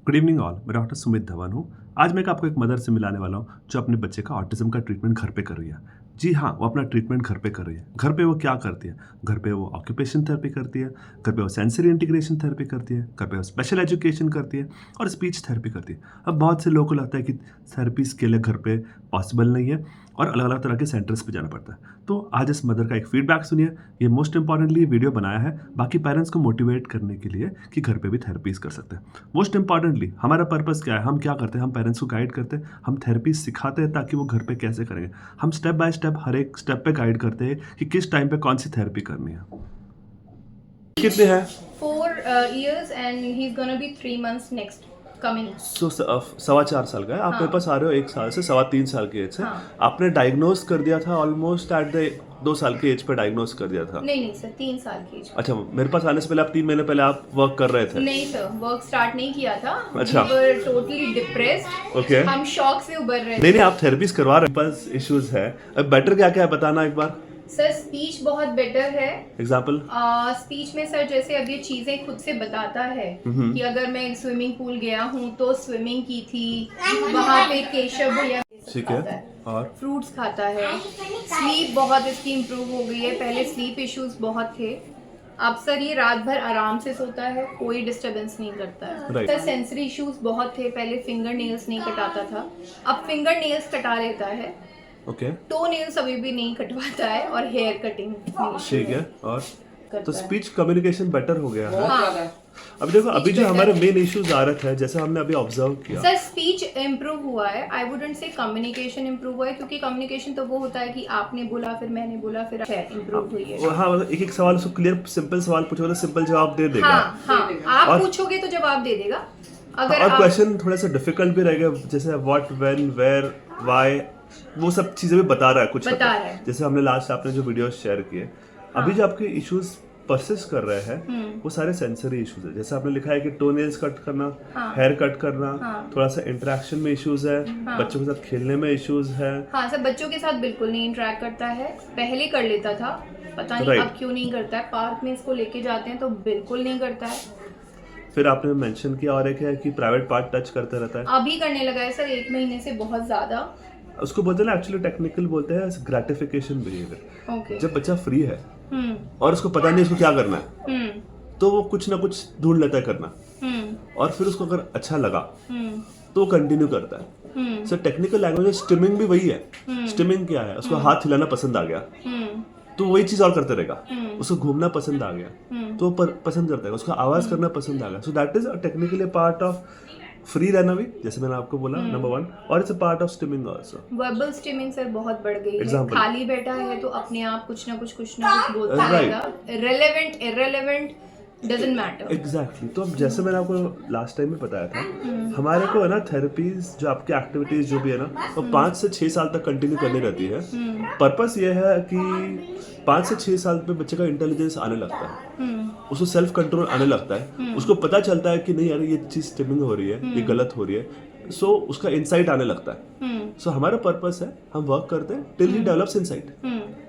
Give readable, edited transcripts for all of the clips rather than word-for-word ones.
Good evening all. मैं doctor Sumit Dhawan हूँ। आज मैं आपको एक मदर से मिलाने वाला हूँ जो अपने बच्चे का ऑटिज्म का ट्रीटमेंट घर पे कर रही है। जी हाँ, वो अपना ट्रीटमेंट घर पे कर रही है। घर पे वो क्या करती है? घर पे वो ऑक्यूपेशन थेरेपी करती है, घर पे वो सेंसरी इंटीग्रेशन थेरेपी करती है, घर पे वो स्पेशल एजुकेशन करती है और स्पीच थेरेपी करती है। अब बहुत से लोगों को लगता है कि थेरेपीज के लिए घर पे पॉसिबल नहीं है और अलग अलग तरह के सेंटर्स पे जाना पड़ता है। तो आज इस मदर का एक फीडबैक सुनिए। ये मोस्ट इंपॉर्टेंटली वीडियो बनाया है बाकी पेरेंट्स को मोटिवेट करने के लिए कि घर पे भी थेरेपीज कर सकते हैं। मोस्ट इंपॉर्टेंटली हमारा पर्पस क्या है? हम क्या करते हैं? हम पेरेंट्स को गाइड करते हैं, हम थेरेपी सिखाते हैं ताकि वो घर पे कैसे करेंगे। हम स्टेप बाय स्टेप हर एक स्टेप पे गाइड करते हैं कि किस टाइम पे कौन सी थेरेपी करनी है। कितने हैं? 4 years and he's gonna be 3 months next coming. सो 4.25 साल का है। आप मेरे पास आ रहे हो 1 साल से 3.25 साल की एज से। हाँ। आपने डायग्नोज कर दिया था ऑलमोस्ट एट द 2 साल की एज पे डायग्नोज कर दिया था। नहीं सर, 3 साल की एज। अच्छा, मेरे पास आने से पहले आप 3 महीने पहले आप वर्क कर रहे थे? नहीं सर, वर्क स्टार्ट नहीं किया था। अच्छा। We were totally depressed. Okay. हम शॉक से उबर रहे नहीं थे। आप थेरेपीज करवा रहे हैं, बस इश्यूज है। अब बेटर क्या क्या है बताना एक बार। सर स्पीच बहुत बेटर है। एग्जाम्पल? स्पीच में सर जैसे अब ये चीजें खुद से बताता है कि अगर मैं स्विमिंग पूल गया हूँ तो स्विमिंग की थी, वहाँ पे केशव भैया ठीक है। और फ्रूट्स खाता है। स्लीप बहुत इसकी इम्प्रूव हो गई है। पहले स्लीप इश्यूज बहुत थे, अब सर ये रात भर आराम से सोता है, कोई डिस्टरबेंस नहीं करता है। Right. सर सेंसरी इश्यूज बहुत थे, पहले फिंगर नेल्स नहीं कटाता था, अब फिंगर नेल्स कटा लेता है। ओके, टो नेल्स अभी भी नहीं कटवाता है और हेयर कटिंग ठीक है। और करता तो है। स्पीच कम्युनिकेशन बेटर हो गया है। हाँ अब देखो अभी जो better हमारे है। मेन इश्यूज आ रहे थे, जैसे हमने अभी ऑब्जर्व किया। सर स्पीच इम्प्रूव हुआ है, I wouldn't say communication improve हुआ है, क्योंकि कम्युनिकेशन तो वो होता है कि आपने बोला फिर मैंने बोला फिर इम्प्रूव हुई है। हाँ, मतलब एक एक सवाल उसको क्लियर सिंपल सवाल पूछोगे तो सिंपल जवाब दे देगा। हाँ आप और- पूछोगे तो जवाब दे देगा। अगर और आप क्वेश्चन थोड़ा सा डिफिकल्ट भी रहेगा, जैसे व्हाट, व्हेन, वेयर, व्हाई, वो सब चीजें भी बता रहा है कुछ बता हद तक। रहा है। जैसे हमने लास्ट आपने जो वीडियो शेयर किए, अभी जो आपके इश्यूज परसिस्ट कर रहे हैं वो सारे सेंसरी इश्यूज है। जैसे आपने लिखा है कि टोनेल्स कट करना, हेयर कट करना, थोड़ा सा इंटरेक्शन में इश्यूज है, बच्चों के साथ खेलने में इश्यूज है। हाँ सर, बच्चों के साथ बिल्कुल नहीं इंटरेक्ट करता है, पहले कर लेता था, पता नहीं Right. अब क्यों नहीं करता है। पार्क में इसको लेके जाते हैं तो बिल्कुल नहीं करता है। फिर आपने मेंशन किया और एक है कि प्राइवेट पार्ट टच करते रहता है। अभी करने लगा है सर, 1 महीने से बहुत ज्यादा। उसको बोलते हैं ना, एक्चुअली टेक्निकल बोलते हैं ग्रेटिफिकेशन बिहेवियर। ओके। जब बच्चा फ्री है हम्म और उसको पता नहीं उसको क्या करना है, हम्म तो वो कुछ ना कुछ ढूंढ लेता है करना, हम्म और फिर उसको अगर अच्छा लगा हम्म तो वो कंटिन्यू करता है। सो टेक्निकल लैंग्वेज में स्टिमिंग भी वही है। स्टिमिंग क्या है? उसको हाथ हिलाना पसंद आ गया तो वही चीज और करते रहेगा। उसको घूमना पसंद आ गया तो पसंद करता है। उसको आवाज करना पसंद आ गया। So that is technically part of free रहना भी, जैसे मैंने आपको बोला, नंबर 1, और it's a part of stimming also. Verbal stimming sir बहुत बढ़ गई है। Example. खाली बैठा है तो अपने आप कुछ ना कुछ बोलता Right. रहेगा। Relevant irrelevant doesn't matter. Exactly. तो अब जैसे मैंने आपको लास्ट टाइम में बताया था, हमारे को है ना थेरेपीज, जो आपकी एक्टिविटीज जो भी है ना, वो 5 से 6 साल तक कंटिन्यू करनी रहती है। पर्पस ये है कि 5 से 6 साल पे बच्चे का इंटेलिजेंस आने लगता है, उसको सेल्फ कंट्रोल आने लगता है, उसको पता चलता है कि नहीं यार ये चीज स्टिमिंग हो रही है, ये गलत हो रही है। सो उसका इंसाइट आने लगता है। सो हमारा पर्पस है, हम वर्क करते हैं till he develops insight.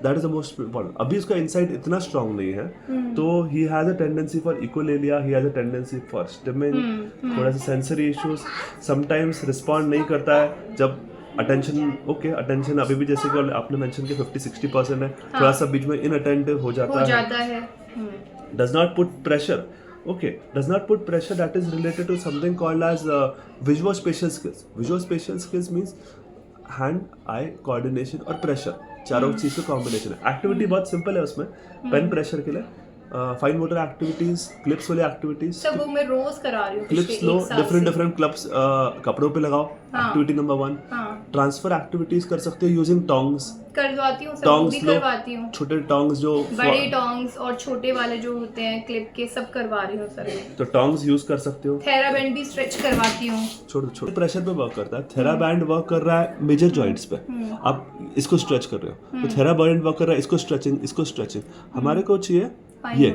That is the most important. अभी उसका इंसाइट इतना स्ट्रांग नहीं है, तो he has a tendency for echolalia, he has a tendency for stimming, थोड़ा सा सेंसरी इश्यूज, समटाइम्स रिस्पॉन्ड नहीं करता है जब अटेंशन। ओके, अटेंशन अभी भी जैसे कि आपने मेंशन किया 50-60% है, थोड़ा सा बीच में इनअटेंटिव हो जाता है। Does not put pressure. Okay, does not put pressure. That is related to something called as visuospatial skills. Visuospatial skills means hand eye coordination और pressure, चारों चीज का कॉम्बिनेशन है। एक्टिविटी बहुत सिंपल है उसमें, पेन प्रेशर के लिए, फाइन मोटर एक्टिविटीज, क्लिप्स वाली एक्टिविटीज। सब वो मैं रोज करा रही हूँ। क्लिप्स लो, डिफरेंट क्लिप्स कपड़ों पे लगाओ। Activity number 1। ट्रांसफर एक्टिविटीज कर सकते हो यूजिंग टोंग्स। करवाती हूँ, सब टोंग्स भी लो, करवाती हूँ। छोटे टोंग्स जो बड़े टोंग्स और छोटे वाले जो होते हैं क्लिप के, सब करवा रही हूँ सर। तो टोंग्स यूज कर सकते हो। थेराबैंड भी स्ट्रेच करवाती हूँ। छोटे प्रेशर पे वर्क करता है। थेराबैंड वर्क कर रहा है मेजर जॉइंट्स पे, आप इसको स्ट्रेच कर रहे हो, तो थेराबैंड वर्क कर रहा है इसको स्ट्रेचिंग। हमारे को चाहिए ये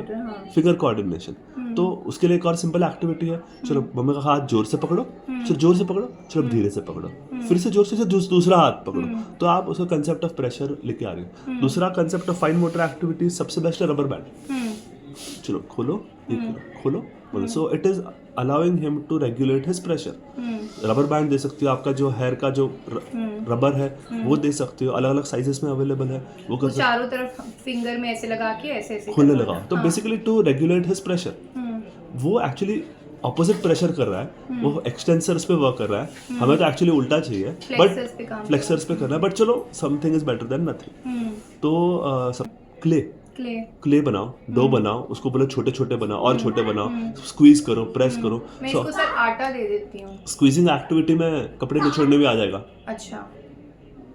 फिंगर कोऑर्डिनेशन। तो उसके लिए एक और सिंपल एक्टिविटी है, चलो मम्मी का हाथ जोर से पकड़ो, चलो जोर से पकड़ो, चलो धीरे से पकड़ो, फिर से जोर से दूसरा हाथ पकड़ो। तो आप उसका कंसेप्ट ऑफ प्रेशर लेके आ रहे हो। दूसरा concept of fine motor activities सबसे बेस्ट है रबर बैंड। चलो खोलो, ये खोलो, so it is allowing him to regulate his pressure. Rubber band दे सकती हो, आपका जो हेयर का जो रबर है वो दे सकते हो, अलग अलग साइजेस में अवेलेबल है, वो कर वो सकते चारों तरफ फिंगर में ऐसे लगा के ऐसे ऐसे हो, खुले करवाना। लगाओ। तो हाँ। Basically to regulate his pressure, वो एक्चुअली ऑपोजिट प्रेशर कर रहा है, वो एक्सटेंसर्स पे वर्क कर रहा है, हमें तो एक्चुअली उल्टा चाहिए, Flexors पे काम फ्लेक्सर्स पे करना है, बट चलो something is better than nothing. तो क्ले क्ले बनाओ, डो बनाओ, उसको बोलो छोटे छोटे बनाओ और छोटे बनाओ, स्क्वीज करो, प्रेस करो। मैं इसको सर आटा दे देती हूँ। स्क्वीजिंग एक्टिविटी में कपड़े निचोड़ने भी आ जाएगा। अच्छा,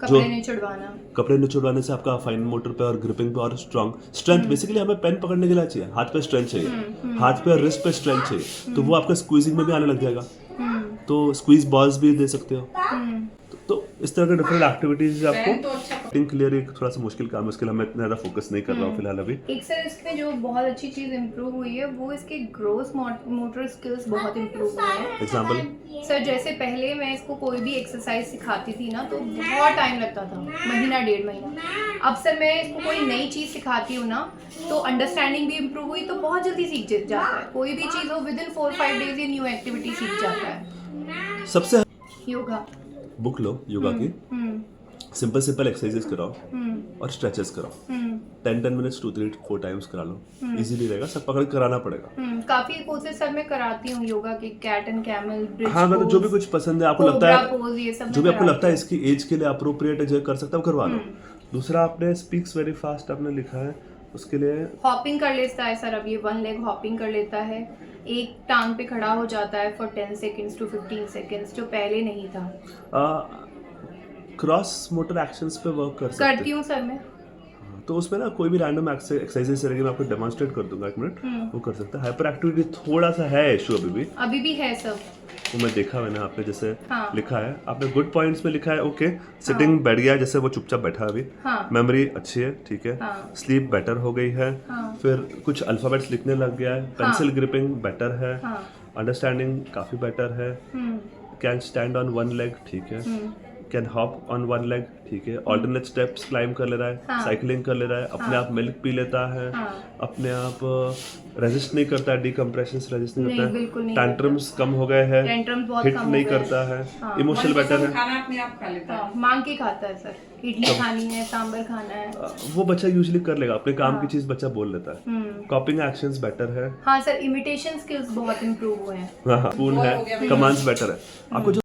कपड़े नहीं छुड़वाना। कपड़े निचोड़वाने से आपका फाइन मोटर पे और ग्रिपिंग पे और स्ट्रेंथ बेसिकली हमें पेन पकड़ने के लिए चाहिए, हाथ पे स्ट्रेंथ चाहिए, हाथ पे और रिस्ट पे स्ट्रेंथ चाहिए, तो वो आपका स्क्वीजिंग में भी आने लग जाएगा। तो स्क्वीज बॉल्स भी दे सकते हो। तो इस तरह के डिफरेंट एक्टिविटीज आपको थिंक क्लियर, एक थोड़ा सा मुश्किल काम है, उसके लिए मैं इतना ज़्यादा फोकस नहीं कर रहा हूँ फिलहाल अभी। एक सर इसमें जो बहुत अच्छी चीज इम्प्रूव हुई है वो इसके ग्रोस मोटर स्किल्स बहुत इम्प्रूव हुए हैं। एग्जाम्पल, सर जैसे पहले मैं इसको कोई भी एक्सरसाइज सिखाती थी ना तो बहुत टाइम लगता था, महीना 1.5 महीना। अब सर मैं इसको कोई नई चीज़ सिखाती हूँ ना तो अंडरस्टैंडिंग भी इम्प्रूव हुई, तो बहुत जल्दी सीख जाता है। कोई भी चीज़ हो विद इन 4-5 डेज ये न्यू एक्टिविटी सीख जाता है। सबसे योगा बुक लो योगा की, सिंपल सिंपल एक्सरसाइजेस कराओ और स्ट्रेचेस कराओ, 10 मिनट्स 2-3-4 टाइम्स करा लो, इजीली रहेगा, सब पकड़ के कराना पड़ेगा। काफी कोर्सेज सर मैं कराती हूँ योगा के, कैट एंड कैमल, ब्रिज हाँ, मतलब जो भी कुछ पसंद है आपको लगता है, पोज, ये सब जो भी आपको लगता है इसकी एज के लिए अप्रोप्रिएट है, जो कर सकता है वो करवा लो। दूसरा, आपने स्पीक्स वेरी फास्ट आपने लिखा है, उसके लिए हॉपिंग कर लेता है सर, अब ये 1 लेग हॉपिंग कर लेता है, एक टांग पे खड़ा हो जाता है फॉर 10 सेकेंड्स टू 15 सेकेंड्स, जो पहले नहीं था। क्रॉस मोटर एक्शंस पे वर्क कर सकते हैं। करती हूँ सर मैं। तो उसमें ना कोई भी रैंडम एक्सरसाइजेस रहेगी, मैं आपको डेमोन्स्ट्रेट कर दूंगा, 1 मिनट, वो कर सकता है। हाइपर एक्टिविटी थोड़ा सा है इशू अभी भी है सब, वो मैं देखा मैंने, आपने जैसे हाँ। लिखा है, आपने गुड पॉइंट्स में लिखा है, ओके, सिटिंग बैठ गया, जैसे वो चुपचाप बैठा है अभी, हाँ। मेमोरी अच्छी है, ठीक है, हाँ। स्लीप बेटर हो गई है, हाँ। फिर कुछ अल्फाबेट्स लिखने लग गया है, पेंसिल ग्रिपिंग बेटर है, हाँ। अंडरस्टैंडिंग काफ़ी बेटर है, कैन स्टैंड ऑन 1 लेग, ठीक है, कैन हॉप ऑन 1 लेग, ठीक है, ऑल्टरनेट स्टेप्स क्लाइम कर ले रहा है, हाँ। साइकिलिंग कर ले रहा है, अपने आप मिल्क पी लेता है, हाँ। अपने आप रेजिस्ट नहीं करता है, डिकम्प्रेशन रेजिस्ट नहीं नहीं, बिल्कुल करता नहीं है, टैंट्रम्स कम हो गए हैं, टेंट्रम्स बहुत हिट कम हो नहीं गए करता हैं। है, हाँ। इमोशनल बेटर है, खाना अपने आप खा लेता है। हाँ, मांग के खाता है सर, इडली खानी है, सांबर खाना है। वो बच्चा यूजुअली कर लेगा, अपने काम की चीज बच्चा बोल लेता है, कॉपिंग एक्शंस बेटर है, हाँ सर, इमिटेशन स्किल्स बहुत इम्प्रूव हुए हैं। हाँ, स्पून है, कमांड्स बेटर है। आपको जो